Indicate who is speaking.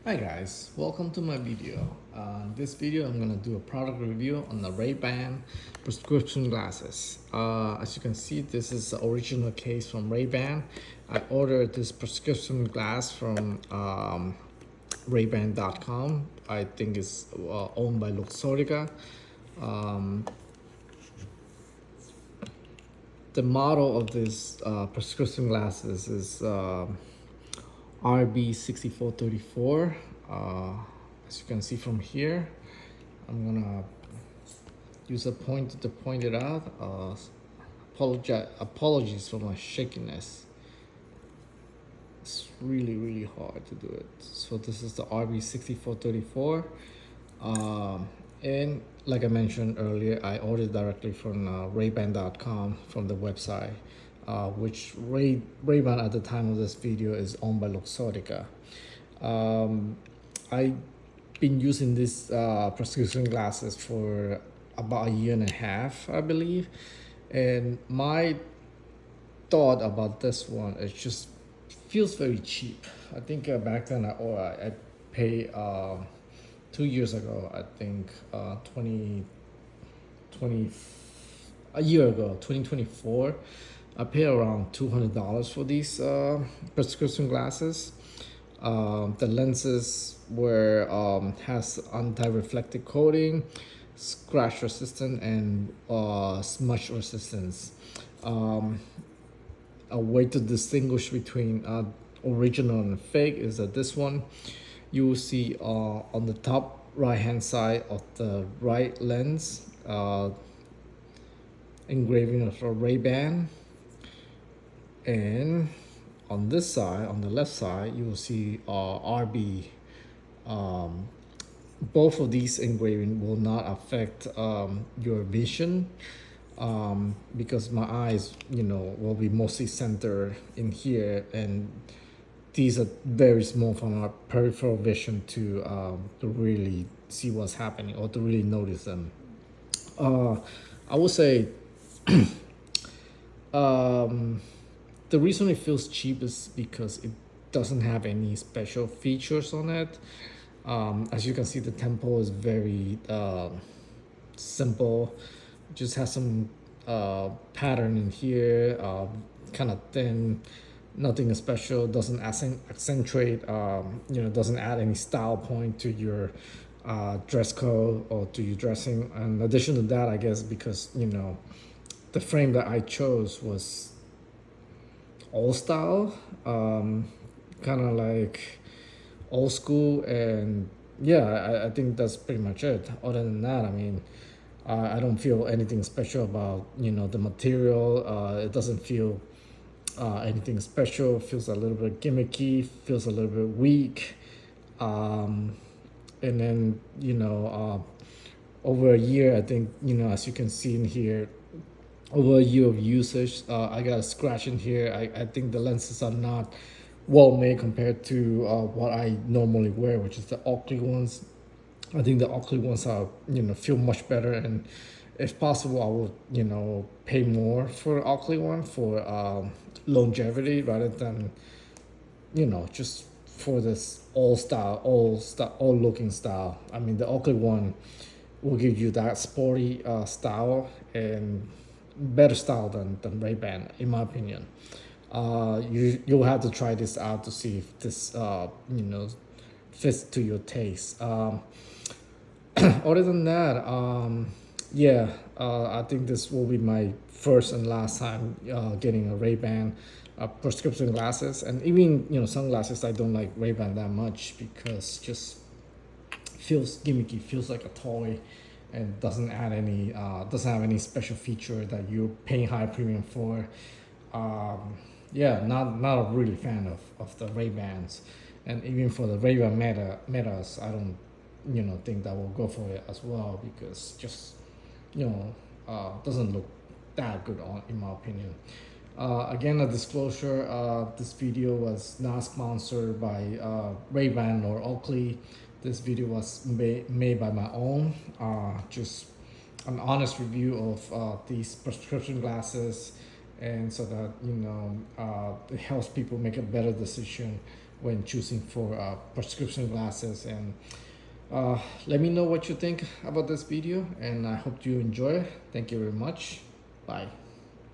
Speaker 1: Hi guys, welcome to my video. This video I'm gonna do a product review on the Ray-Ban prescription glasses. As you can see, this is the original case from Ray-Ban. I ordered this prescription glass from Rayban.com. I think it's owned by Luxottica. Um, the model of this prescription glasses is RB6434. As you can see from here, I'm gonna use a pointer to point it out. Apologies for my shakiness. It's really hard to do it. So this is the RB6434. And like I mentioned earlier, I ordered directly from Rayban.com from the website, which Ray-Ban at the time of this video is owned by Luxottica. I've been using these prescription glasses for about a year and a half, I believe. And my thought about this one, it just feels very cheap. I think back then I paid 2 years ago, I think 2020, a year ago, 2024, I paid around $200 for these prescription glasses. The lenses has anti-reflective coating, scratch resistant, and smudge resistance. A way to distinguish between original and fake is that this one you will see on the top right hand side of the right lens engraving of a Ray-Ban, and on this side, on the left side, you will see RB. Both of these engraving will not affect your vision because my eyes, will be mostly centered in here, and these are very small from our peripheral vision to really see what's happening or to really notice them. I would say the reason it feels cheap is because it doesn't have any special features on it. As you can see, the tempo is very simple. Just has some pattern in here, kind of thin, nothing special. Doesn't accentuate, doesn't add any style point to your dress code or to your dressing. In addition to that, I guess because the frame that I chose was old style, kind of like old school, and yeah, I think that's pretty much it. Other than that, I mean, I don't feel anything special about the material. It doesn't feel anything special. It feels a little bit gimmicky, feels a little bit weak, and then over a year, I think as you can see in here, over a year of usage, I got a scratch in here. I think the lenses are not well made compared to what I normally wear, which is the Oakley ones. I think the Oakley ones are feel much better, and if possible, I would pay more for Oakley one for longevity rather than just for this old looking style. I mean, the Oakley one will give you that sporty style and better style than Ray-Ban, in my opinion. You'll have to try this out to see if this fits to your taste. Other than that, yeah, I think this will be my first and last time getting a Ray-Ban prescription glasses, and even sunglasses. I don't like Ray-Ban that much because just feels gimmicky, feels like a toy, and doesn't have any special feature that you're paying high premium for. Yeah, not a really fan of the Ray-Bans, and even for the Ray-Ban Metas, I don't think that will go for it as well, because just doesn't look that good in my opinion. Again, a disclosure, this video was not sponsored by Ray-Ban or Oakley. This video was made by my own, just an honest review of these prescription glasses, and so that it helps people make a better decision when choosing for prescription glasses. And let me know what you think about this video, and I hope you enjoy. Thank you very much. Bye.